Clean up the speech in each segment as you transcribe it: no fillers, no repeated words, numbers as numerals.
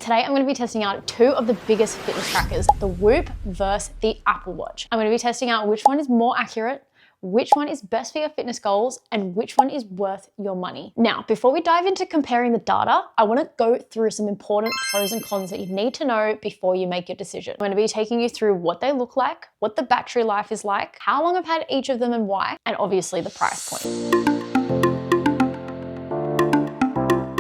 Today I'm going to be testing out two of the biggest fitness trackers, the Whoop versus the Apple Watch. I'm going to be testing out which one is more accurate, which one is best for your fitness goals, and which one is worth your money. Now, before we dive into comparing the data, I want to go through some important pros and cons that you need to know before you make your decision. I'm going to be taking you through what they look like, what the battery life is like, how long I've had each of them and why, and obviously the price point.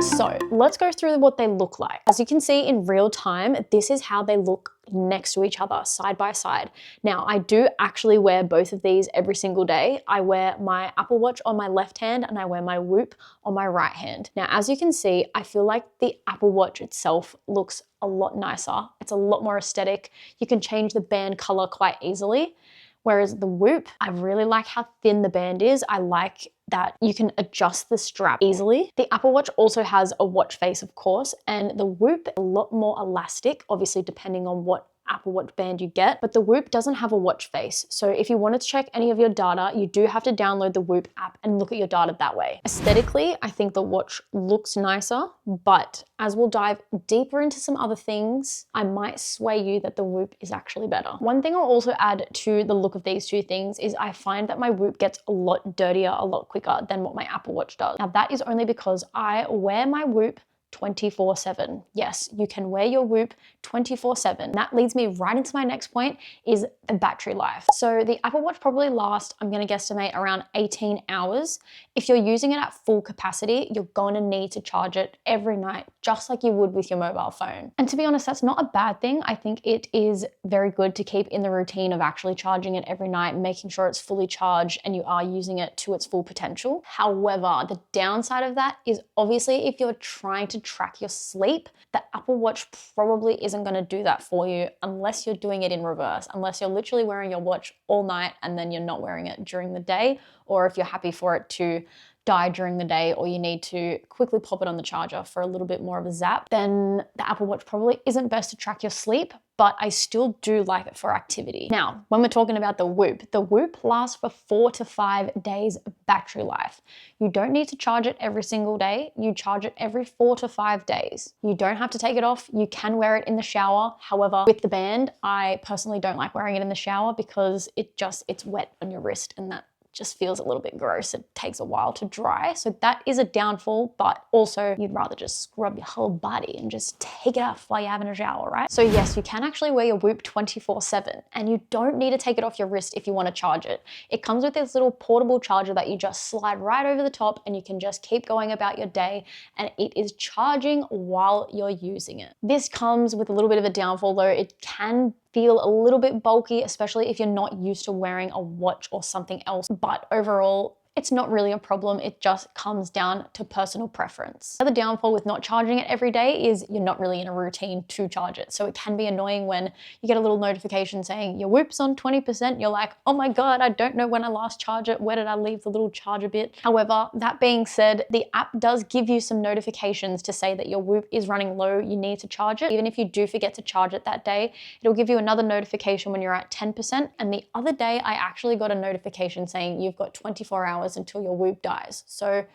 So let's go through what they look like. As you can see in real time, this is how they look next to each other, side by side. Now, I do actually wear both of these every single day. I wear my Apple Watch on my left hand and I wear my Whoop on my right hand. Now, as you can see, I feel like the Apple Watch itself looks a lot nicer. It's a lot more aesthetic. You can change the band color quite easily. Whereas the Whoop, I really like how thin the band is. I like that you can adjust the strap easily. The Apple Watch also has a watch face, of course, and the Whoop a lot more elastic, obviously depending on what Apple Watch band you get, but the Whoop doesn't have a watch face. So if you wanted to check any of your data, you do have to download the Whoop app and look at your data that way. Aesthetically, I think the watch looks nicer, but as we'll dive deeper into some other things, I might sway you that the Whoop is actually better. One thing I'll also add to the look of these two things is I find that my Whoop gets a lot dirtier a lot quicker than what my Apple Watch does. Now that is only because I wear my Whoop 24/7. Yes, you can wear your Whoop 24/7. That leads me right into my next point is the battery life. So the Apple Watch probably lasts, I'm going to guesstimate, around 18 hours. If you're using it at full capacity, you're going to need to charge it every night, just like you would with your mobile phone. And to be honest, that's not a bad thing. I think it is very good to keep in the routine of actually charging it every night, making sure it's fully charged and you are using it to its full potential. However, the downside of that is obviously if you're trying to track your sleep, the Apple Watch probably isn't going to do that for you unless you're doing it in reverse, unless you're literally wearing your watch all night and then you're not wearing it during the day, or if you're happy for it to die during the day or you need to quickly pop it on the charger for a little bit more of a zap, then the Apple Watch probably isn't best to track your sleep, but I still do like it for activity. Now, when we're talking about the Whoop lasts for 4 to 5 days battery life. You don't need to charge it every single day. You charge it every 4 to 5 days. You don't have to take it off. You can wear it in the shower. However, with the band, I personally don't like wearing it in the shower because it's wet on your wrist and that just feels a little bit gross. It takes a while to dry. So that is a downfall, but also you'd rather just scrub your whole body and just take it off while you're having a shower, right? So yes, you can actually wear your Whoop 24/7 and you don't need to take it off your wrist if you want to charge it. It comes with this little portable charger that you just slide right over the top and you can just keep going about your day and it is charging while you're using it. This comes with a little bit of a downfall though. It can feel a little bit bulky, especially if you're not used to wearing a watch or something else. But overall, it's not really a problem. It just comes down to personal preference. The other downfall with not charging it every day is you're not really in a routine to charge it. So it can be annoying when you get a little notification saying your Whoop's on 20%. You're like, oh my God, I don't know when I last charged it. Where did I leave the little charger bit? However, that being said, the app does give you some notifications to say that your Whoop is running low, you need to charge it. Even if you do forget to charge it that day, it'll give you another notification when you're at 10%. And the other day, I actually got a notification saying you've got 24 hours until your Whoop dies. So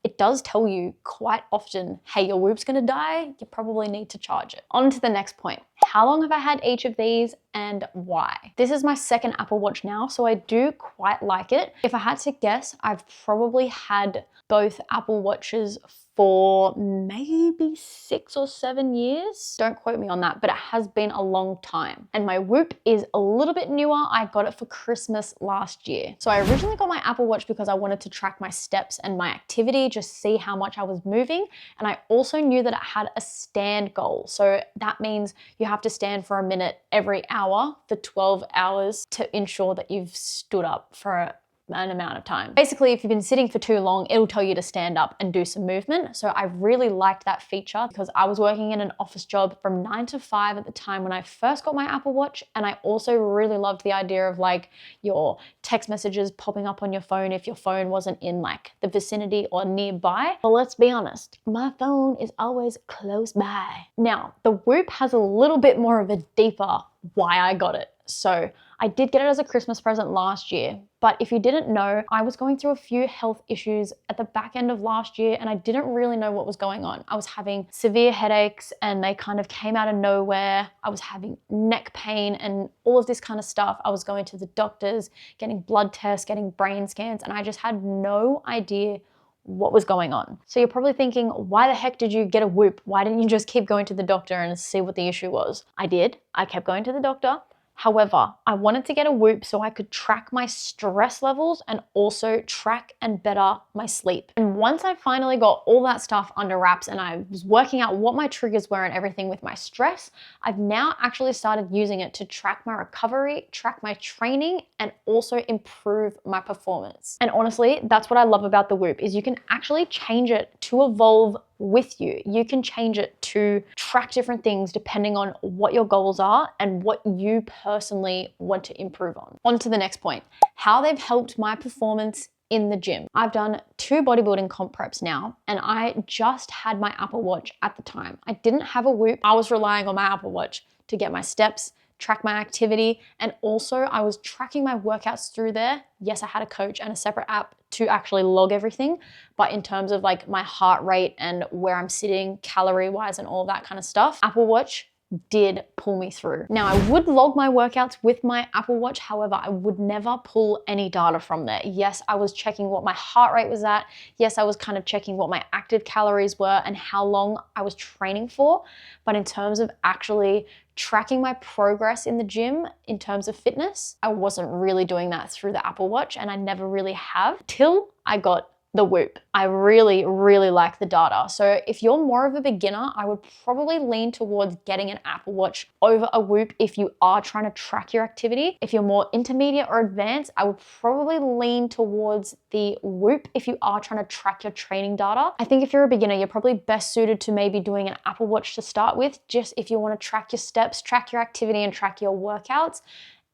it does tell you quite often, hey, your Whoop's gonna die, you probably need to charge it. On to the next point. How long have I had each of these and why? This is my second Apple Watch now, so I do quite like it. If I had to guess, I've probably had both Apple Watches for maybe 6 or 7 years. Don't quote me on that, but it has been a long time. And my Whoop is a little bit newer. I got it for Christmas last year. So I originally got my Apple Watch because I wanted to track my steps and my activity, just see how much I was moving. And I also knew that it had a stand goal. So that means you have to stand for a minute every hour for 12 hours to ensure that you've stood up for an amount of time. Basically, if you've been sitting for too long, it'll tell you to stand up and do some movement. So I really liked that feature because I was working in an office job from 9 to 5 at the time when I first got my Apple Watch. And I also really loved the idea of like your text messages popping up on your phone if your phone wasn't in like the vicinity or nearby. But let's be honest, my phone is always close by. Now, the Whoop has a little bit more of a deeper why I got it. So I did get it as a Christmas present last year, but if you didn't know, I was going through a few health issues at the back end of last year and I didn't really know what was going on. I was having severe headaches and they kind of came out of nowhere. I was having neck pain and all of this kind of stuff. I was going to the doctors, getting blood tests, getting brain scans, and I just had no idea what was going on. So you're probably thinking, why the heck did you get a Whoop? Why didn't you just keep going to the doctor and see what the issue was? I did. I kept going to the doctor. However, I wanted to get a Whoop so I could track my stress levels and also track and better my sleep. And once I finally got all that stuff under wraps and I was working out what my triggers were and everything with my stress, I've now actually started using it to track my recovery, track my training, and also improve my performance. And honestly, that's what I love about the Whoop is you can actually change it to evolve with you. You can change it to track different things depending on what your goals are and what you personally want to improve on. On to the next point, how they've helped my performance in the gym. I've done 2 bodybuilding comp preps now and I just had my Apple Watch at the time. I didn't have a Whoop. I was relying on my Apple Watch to get my steps, track my activity, and also I was tracking my workouts through there. Yes, I had a coach and a separate app to actually log everything, but in terms of like my heart rate and where I'm sitting calorie wise and all that kind of stuff, Apple Watch did pull me through. Now I would log my workouts with my Apple Watch, however, I would never pull any data from there. Yes, I was checking what my heart rate was at. Yes, I was kind of checking what my active calories were and how long I was training for. But in terms of actually tracking my progress in the gym in terms of fitness, I wasn't really doing that through the Apple Watch and I never really have till I got the Whoop. I really like the data. So if you're more of a beginner, I would probably lean towards getting an Apple Watch over a Whoop if you are trying to track your activity. If you're more intermediate or advanced, I would probably lean towards the Whoop if you are trying to track your training data. I think if you're a beginner, you're probably best suited to maybe doing an Apple Watch to start with, just if you want to track your steps, track your activity, and track your workouts.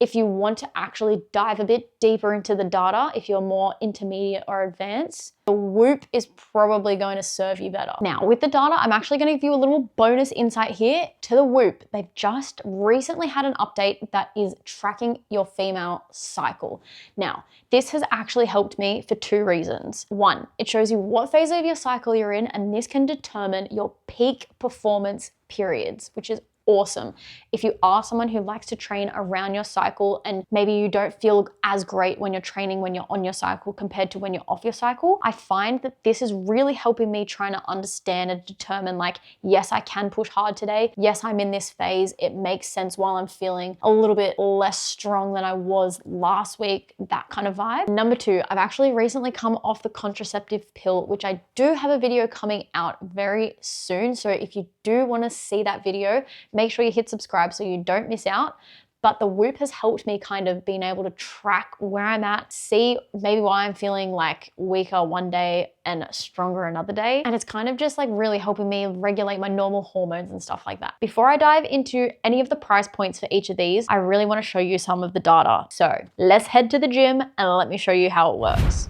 If you want to actually dive a bit deeper into the data, if you're more intermediate or advanced, the Whoop is probably going to serve you better. Now, with the data, I'm actually going to give you a little bonus insight here to the Whoop. They've just recently had an update that is tracking your female cycle. Now, this has actually helped me for 2 reasons. 1, it shows you what phase of your cycle you're in, and this can determine your peak performance periods, which is awesome. If you are someone who likes to train around your cycle and maybe you don't feel as great when you're training when you're on your cycle compared to when you're off your cycle, I find that this is really helping me trying to understand and determine like, yes, I can push hard today. Yes, I'm in this phase. It makes sense while I'm feeling a little bit less strong than I was last week, that kind of vibe. Number 2, I've actually recently come off the contraceptive pill, which I do have a video coming out very soon. So if you do want to see that video, make sure you hit subscribe so you don't miss out. But the Whoop has helped me kind of being able to track where I'm at, see maybe why I'm feeling like weaker one day and stronger another day. And it's kind of just like really helping me regulate my normal hormones and stuff like that. Before I dive into any of the price points for each of these, I really want to show you some of the data. So let's head to the gym and let me show you how it works.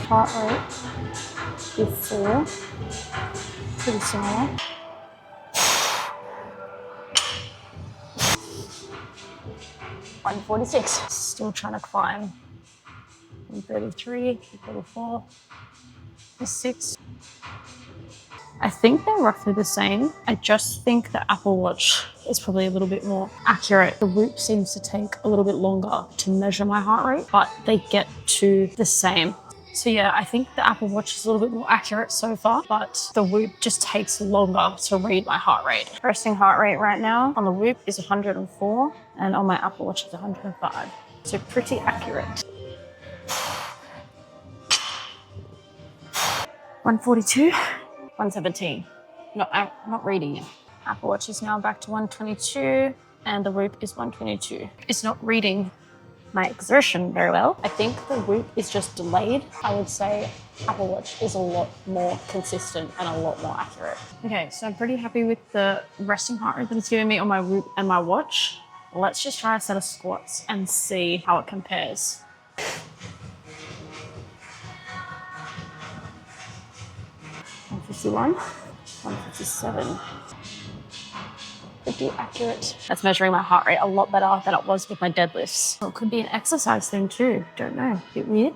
Heart rate before, pretty similar. 146. Still trying to climb. 133, 134, 6. I think they're roughly the same. I just think the Apple Watch is probably a little bit more accurate. The Whoop seems to take a little bit longer to measure my heart rate, but they get to the same. So yeah, I think the Apple Watch is a little bit more accurate so far, but the Whoop just takes longer to read my heart rate. Resting heart rate right now on the Whoop is 104 and on my Apple Watch is 105. So pretty accurate. 142, 117. I'm not reading it. Apple Watch is now back to 122 and the Whoop is 122. It's not reading my exertion very well. I think the Whoop is just delayed. I would say Apple Watch is a lot more consistent and a lot more accurate. Okay, so I'm pretty happy with the resting heart rate that it's giving me on my Whoop and my watch. Let's just try a set of squats and see how it compares. $151, 157. Pretty accurate. That's measuring my heart rate a lot better than it was with my deadlifts. Well, it could be an exercise thing too. Don't know. Bit weird.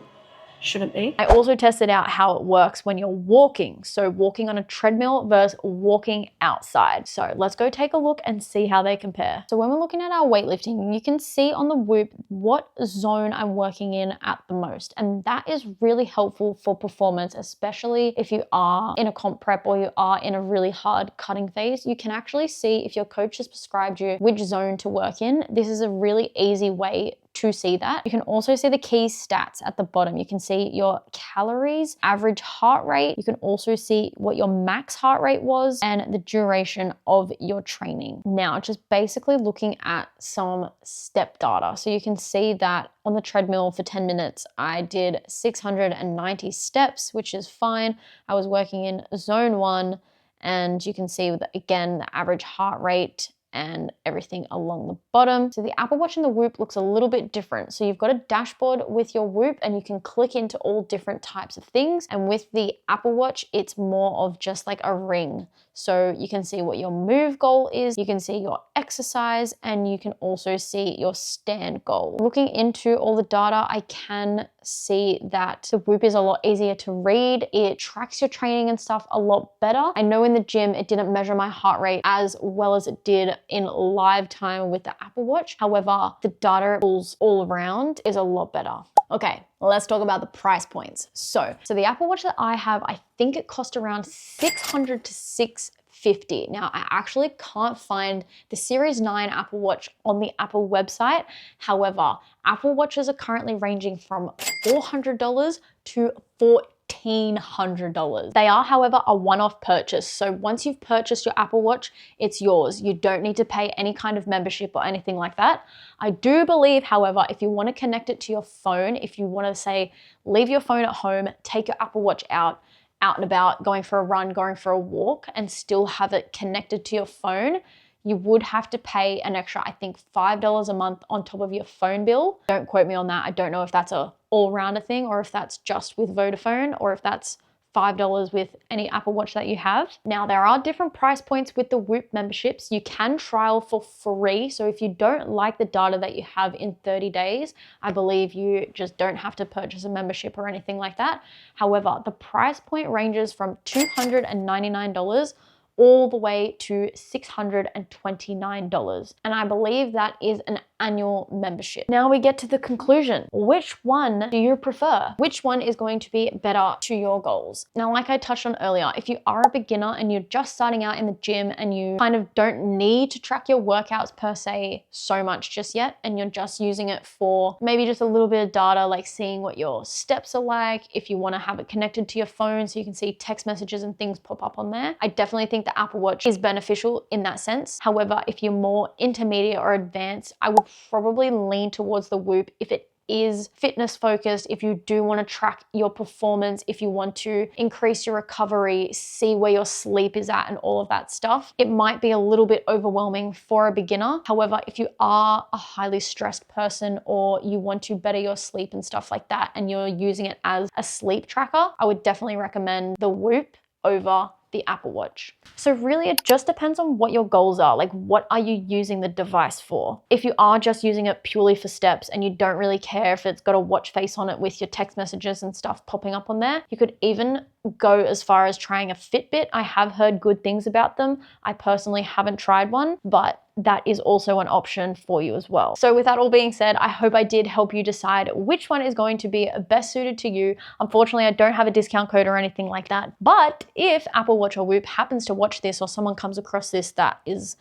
Shouldn't be. I also tested out how it works when you're walking. So walking on a treadmill versus walking outside. So let's go take a look and see how they compare. So when we're looking at our weightlifting, you can see on the Whoop what zone I'm working in at the most. And that is really helpful for performance, especially if you are in a comp prep or you are in a really hard cutting phase. You can actually see if your coach has prescribed you which zone to work in. This is a really easy way to see that. You can also see the key stats at the bottom. You can see your calories, average heart rate. You can also see what your max heart rate was and the duration of your training. Now, just basically looking at some step data. So you can see that on the treadmill for 10 minutes, I did 690 steps, which is fine. I was working in zone 1, and you can see that, again, the average heart rate and everything along the bottom. So the Apple Watch and the Whoop looks a little bit different. So you've got a dashboard with your Whoop and you can click into all different types of things. And with the Apple Watch, it's more of just like a ring. So you can see what your move goal is, you can see your exercise, and you can also see your stand goal. Looking into all the data, I can see that the Whoop is a lot easier to read. It tracks your training and stuff a lot better. I know in the gym, it didn't measure my heart rate as well as it did in live time with the Apple Watch. However, the data it pulls all around is a lot better. Okay, let's talk about the price points. So the Apple Watch that I have, I think it cost around $600 to $650. Now, I actually can't find the Series 9 Apple Watch on the Apple website. However, Apple Watches are currently ranging from $400 to $1,400. They are, however, a one-off purchase. So once you've purchased your Apple Watch, it's yours. You don't need to pay any kind of membership or anything like that. I do believe, however, if you want to connect it to your phone, if you want to say, leave your phone at home, take your Apple Watch out and about, going for a run, going for a walk, and still have it connected to your phone, you would have to pay an extra, I think, $5 a month on top of your phone bill. Don't quote me on that. I don't know if that's a all-rounder thing or if that's just with Vodafone or if that's $5 with any Apple Watch that you have. Now, there are different price points with the Whoop memberships. You can trial for free. So if you don't like the data that you have in 30 days, I believe you just don't have to purchase a membership or anything like that. However, the price point ranges from $299 all the way to $629. And I believe that is an annual membership. Now we get to the conclusion. Which one do you prefer? Which one is going to be better to your goals? Now, like I touched on earlier, if you are a beginner and you're just starting out in the gym and you kind of don't need to track your workouts per se so much just yet, and you're just using it for maybe just a little bit of data, like seeing what your steps are like, if you want to have it connected to your phone so you can see text messages and things pop up on there, I definitely think the Apple Watch is beneficial in that sense. However, if you're more intermediate or advanced, I would probably lean towards the Whoop if it is fitness focused, if you do want to track your performance, if you want to increase your recovery, see where your sleep is at and all of that stuff. It might be a little bit overwhelming for a beginner. However, if you are a highly stressed person or you want to better your sleep and stuff like that, and you're using it as a sleep tracker, I would definitely recommend the Whoop over the Apple Watch. So really it just depends on what your goals are. Like, what are you using the device for? If you are just using it purely for steps and you don't really care if it's got a watch face on it with your text messages and stuff popping up on there, you could even go as far as trying a Fitbit. I have heard good things about them. I personally haven't tried one, but that is also an option for you as well. So with that all being said, I hope I did help you decide which one is going to be best suited to you. Unfortunately, I don't have a discount code or anything like that, but if Apple Watch or Whoop happens to watch this or someone comes across this that is,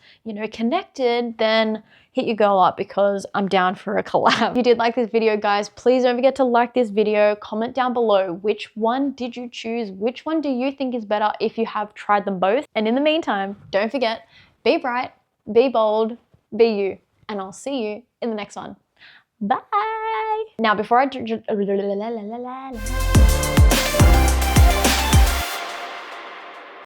connected, then hit your girl up because I'm down for a collab. If you did like this video, guys, please don't forget to like this video, comment down below which one did you choose, which one do you think is better if you have tried them both. And in the meantime, don't forget, be bright, be bold, be you, and I'll see you in the next one. Bye. Now, before I